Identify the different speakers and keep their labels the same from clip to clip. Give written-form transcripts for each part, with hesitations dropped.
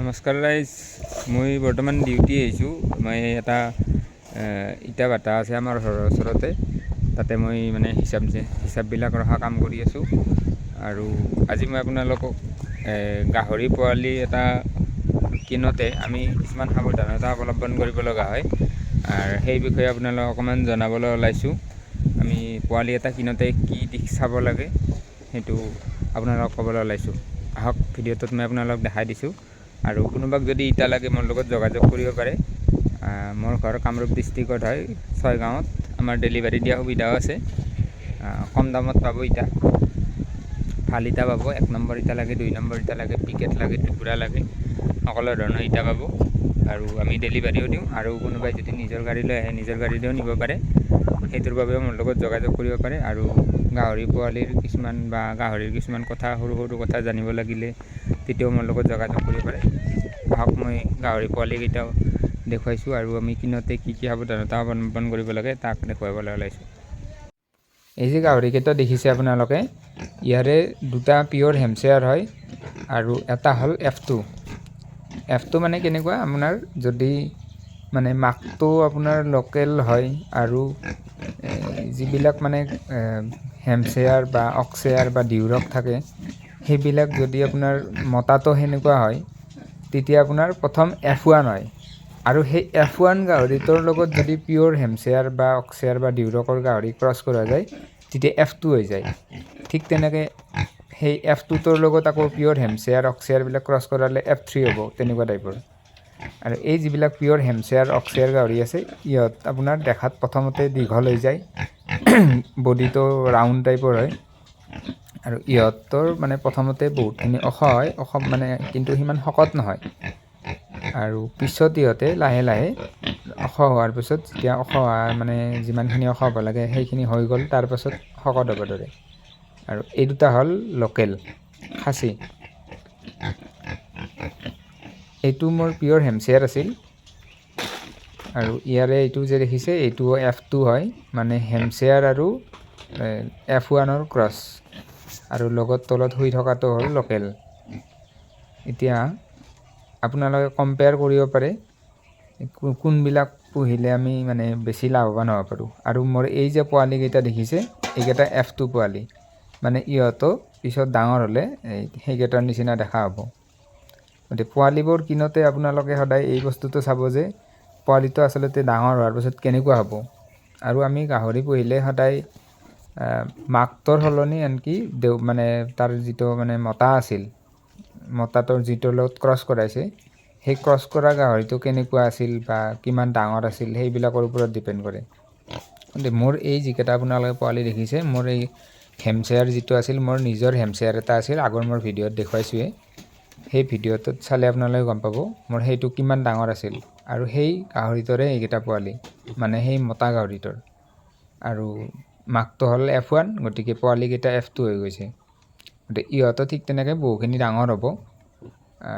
Speaker 1: নমস্কাৰ ৰাইজ, মই বৰ্তমান ডিউটি আহিছোঁ। মই এটা ইটা ভাটা আছে আমাৰ ঘৰৰ ওচৰতে, তাতে মই মানে হিচাপবিলাক ৰখা কাম কৰি আছোঁ। আৰু আজি মই আপোনালোকক গাহৰি পোৱালি এটা কিনোতে আমি কিছুমান সাৱধানতা অৱলম্বন কৰিব লগা হয়, আৰু সেই বিষয়ে আপোনালোকক অকণমান জনাবলৈ ওলাইছোঁ। আমি পোৱালি এটা কিনোতে কি দিশ চাব লাগে সেইটো আপোনালোকক ক'বলৈ ওলাইছোঁ। আহক, ভিডিঅ'টোত মই আপোনালোকক দেখাই দিছোঁ। আৰু কোনোবাক যদি ইটা লাগে মোৰ লগত যোগাযোগ কৰিব পাৰে। মোৰ ঘৰ কামৰূপ ডিষ্ট্ৰিক্টত হয়, 6 গাঁৱত। আমাৰ ডেলিভাৰী দিয়া সুবিধাও আছে। কম দামত পাব ইটা, ভাল ইটা পাব। 1 নম্বৰ ইটা লাগে, 2 নম্বৰ ইটা লাগে, পিকেট লাগে, টুকুৰা লাগে, সকলো ধৰণৰ ইটা পাব। আৰু আমি ডেলিভাৰীও দিওঁ। আৰু কোনোবাই যদি নিজৰ গাড়ী লৈ আহে, নিজৰ গাড়ীতেও নিব পাৰে। সেইটোৰ বাবেও মোৰ লগত যোগাযোগ কৰিব পাৰে। আৰু গাহৰি পোৱালিৰ কিছুমান কথা, সৰু সৰু কথা জানিব লাগিলে তেতিয়াও মোৰ লগত যোগাযোগ কৰিব পাৰে। আহক, মই গাহৰি পোৱালিকেইটাও দেখুৱাইছোঁ আৰু আমি কিনোতে কি কি সাৱধানতা অৱলম্বন কৰিব লাগে তাক দেখুৱাবলৈ ওলাইছোঁ। এই যে গাহৰিকেইটা দেখিছে আপোনালোকে, ইয়াৰে দুটা পিয়'ৰ হেমচেয়াৰ হয় আৰু এটা হ'ল F2 মানে কেনেকুৱা, আপোনাৰ যদি মানে মাকটো আপোনাৰ লোকেল হয় আৰু যিবিলাক মানে হেমচেয়াৰ বা অক্সেয়াৰ বা ডিউৰক থাকে, সেইবিলাক যদি আপোনাৰ মতাটো সেনেকুৱা হয়, তেতিয়া আপোনাৰ প্ৰথম F1 হয়। আৰু সেই F1 গাহৰিটোৰ লগত যদি পিয়'ৰ হেমচেয়াৰ বা অক্সেয়াৰ বা ডিউৰকৰ গাহৰি ক্ৰছ কৰা যায়, তেতিয়া F2 হৈ যায়। ঠিক তেনেকৈ সেই F2টোৰ লগত আকৌ পিয়'ৰ হেমচেয়াৰ অক্সেয়াৰবিলাক ক্ৰছ কৰালে F3 হ'ব, তেনেকুৱা টাইপৰ। আৰু এই যিবিলাক পিয়'ৰ হেমচেয়াৰ অক্সেয়াৰ গাহৰি আছে, ইহঁত আপোনাৰ দেখাত প্ৰথমতে দীঘল হৈ যায়, বডিটো ৰাউণ্ড টাইপৰ হয়। আৰু ইহঁতৰ মানে প্ৰথমতে বহুতখিনি ওখ হয়, মানে কিন্তু সিমান শকত নহয়। আৰু পিছত ইহঁতে লাহে লাহে ওখ হোৱাৰ পিছত, যেতিয়া ওখ হোৱা মানে যিমানখিনি ওখ হ'ব লাগে সেইখিনি হৈ গ'ল, তাৰপাছত শকত হ'ব ধৰে। আৰু এই দুটা হ'ল লোকেল খাচী। এইটো মোৰ পিয়'ৰ হেমচেয়াৰ আছিল। আৰু ইয়াৰে এইটো যে দেখিছে, এইটোও F2 হয়, মানে হেমচেয়াৰ আৰু F1ৰ ক্ৰছ। আৰু লগত তলত শুই থকাটো হ'ল লোকেল। এতিয়া আপোনালোকে কম্পেয়াৰ কৰিব পাৰে কোনবিলাক পুহিলে আমি মানে বেছি লাভৱান হ'ব পাৰোঁ। আৰু মোৰ এই যে পোৱালিকেইটা দেখিছে, এইকেইটা F2 পোৱালি, মানে ইহঁতো পিছত ডাঙৰ হ'লে সেইকেইটাৰ নিচিনা দেখা হ'ব। গতিকে পোৱালিবোৰ কিনোতে আপোনালোকে সদায় এই বস্তুটো চাব যে পোৱালিটো আচলতে ডাঙৰ হোৱাৰ পিছত কেনেকুৱা হ'ব। আৰু আমি গাহৰি পুহিলে সদায় মাকটোৰ সলনি আনকি মানে তাৰ যিটো মানে মতা আছিল, মতাটোৰ যিটোৰ লগত ক্ৰছ কৰাইছে, সেই ক্ৰছ কৰা গাহৰিটো কেনেকুৱা আছিল বা কিমান ডাঙৰ আছিল, সেইবিলাকৰ ওপৰত ডিপেণ্ড কৰে। কিন্তু মোৰ এই যিকেইটা আপোনালোকে পোৱালি দেখিছে, মোৰ এই হেমচেয়াৰ যিটো আছিল, মোৰ নিজৰ হেমচেয়াৰ এটা আছিল, আগৰ মোৰ ভিডিঅ'ত দেখুৱাইছোঁৱে। সেই ভিডিঅ'টোত চালে আপোনালোকে গম পাব মোৰ সেইটো কিমান ডাঙৰ আছিল। আৰু সেই গাহৰিটোৰে এইকেইটা পোৱালি, মানে সেই মতা গাহৰিটোৰ। আৰু মাকটো হ'ল F1, গতিকে পোৱালিকেইটা F2 হৈ গৈছে। গতিকে ইহঁতো ঠিক তেনেকৈ বহুখিনি ডাঙৰ হ'ব।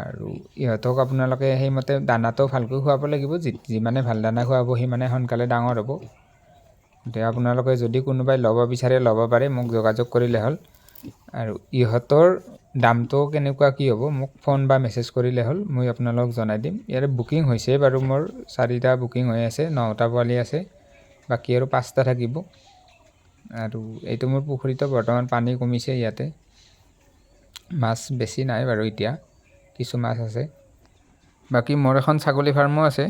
Speaker 1: আৰু ইহঁতক আপোনালোকে সেইমতে দানাটো ভালকৈ খুৱাব লাগিব। যিমানে ভাল দানা খুৱাব, সিমানে সোনকালে ডাঙৰ হ'ব। গতিকে আপোনালোকে যদি কোনোবাই ল'ব বিচাৰে ল'ব পাৰে, মোক যোগাযোগ কৰিলে হ'ল। আৰু ইহঁতৰ দামটো কেনেকুৱা কি হ'ব, মোক ফোন বা মেছেজ কৰিলে হ'ল, মই আপোনালোকক জনাই দিম। ইয়াৰে বুকিং হৈছে বাৰু, মোৰ 4টা বুকিং হৈ আছে, 9টা পোৱালি আছে, বাকী আৰু 5টা থাকিব। আৰু এইটো মোৰ পুখুৰীটো বৰ্তমান পানী কমিছে, ইয়াতে মাছ বেছি নাই বাৰু, এতিয়া কিছু মাছ আছে। বাকী মোৰ এখন ছাগলী ফাৰ্মো আছে।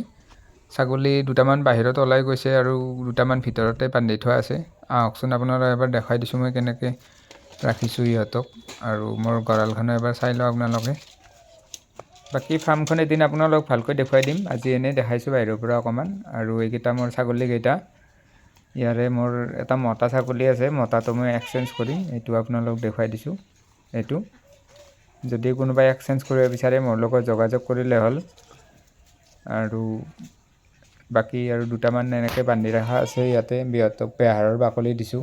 Speaker 1: ছাগলী দুটামান বাহিৰত ওলাই গৈছে আৰু দুটামান ভিতৰতে বান্ধি থোৱা আছে। আহকচোন আপোনালোকক এবাৰ দেখাই দিছোঁ মই কেনেকৈ ৰাখিছোঁ ইহঁতক। আৰু মোৰ গঁৰালখনো এবাৰ চাই লওঁ আপোনালোকে। বাকী ফাৰ্মখন এদিন আপোনালোকক ভালকৈ দেখুৱাই দিম। আজি এনেই দেখাইছোঁ বাহিৰৰ পৰা অকণমান। আৰু এইকেইটা মোৰ ছাগলীকেইটা, ইয়াৰে মোৰ এটা মতা ছাগলী আছে, মতাটো মই এক্সচেঞ্জ কৰিম, এইটো আপোনালোকক দেখুৱাই দিছোঁ। এইটো যদি কোনোবাই এক্সচেঞ্জ কৰিব বিচাৰে মোৰ লগত যোগাযোগ কৰিলে হ'ল। আৰু বাকী আৰু দুটামান এনেকৈ বান্ধি ৰখা আছে ইয়াতে, সিহঁতক বেহাৰৰ বাকলি দিছোঁ,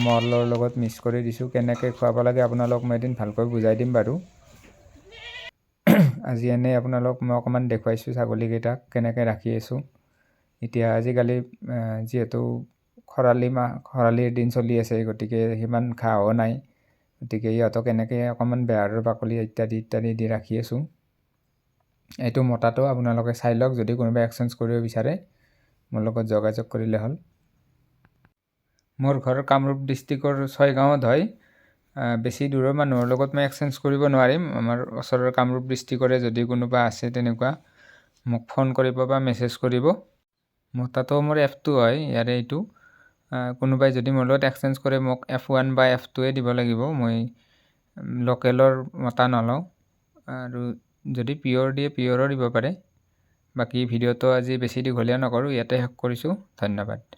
Speaker 1: মলৰ লগত মিক্স কৰি দিছোঁ। কেনেকৈ খুৱাব লাগে আপোনালোকক মই এদিন ভালকৈ বুজাই দিম বাৰু। আজি এনেই আপোনালোকক মই অকণমান দেখুৱাইছোঁ ছাগলীকেইটাক কেনেকৈ ৰাখি আছোঁ। এতিয়া আজিকালি যিহেতু খৰালিৰ দিন চলি আছে, গতিকে সিমান ঘাঁহো নাই। গতিকে ইহঁতক এনেকৈ অকণমান বেহাৰৰ বাকলি ইত্যাদি দি ৰাখি আছোঁ। এইটো মতাটো আপোনালোকে চাই লওক, যদি কোনোবাই এক্সচেঞ্জ কৰিব বিচাৰে মোৰ লগত যোগাযোগ কৰিলে হ'ল। মোৰ ঘৰ কামৰূপ ডিষ্ট্ৰিক্টৰ ছয়গাঁৱত হয়। বেছি দূৰৰ মানুহৰ লগত মই এক্সচেঞ্জ কৰিব নোৱাৰিম। আমাৰ ওচৰৰ কামৰূপ ডিষ্ট্ৰিক্টৰে যদি কোনোবা আছে তেনেকুৱা মোক ফোন কৰিব বা মেছেজ কৰিব। মতাটো মোৰ F2 হয় ইয়াৰে এইটো। কোনোবাই যদি মোৰ লগত এক্সচেঞ্জ কৰে মোক F1 বা F2য়ে দিব লাগিব, মই লোকেলৰ মতা নলওঁ। আৰু যদি পিয়ৰ দিয়ে পিয়ৰো দিব পাৰে। বাকী ভিডিঅ'টো আজি বেছি দীঘলীয়া নকৰোঁ, ইয়াতে শেষ কৰিছোঁ। ধন্যবাদ।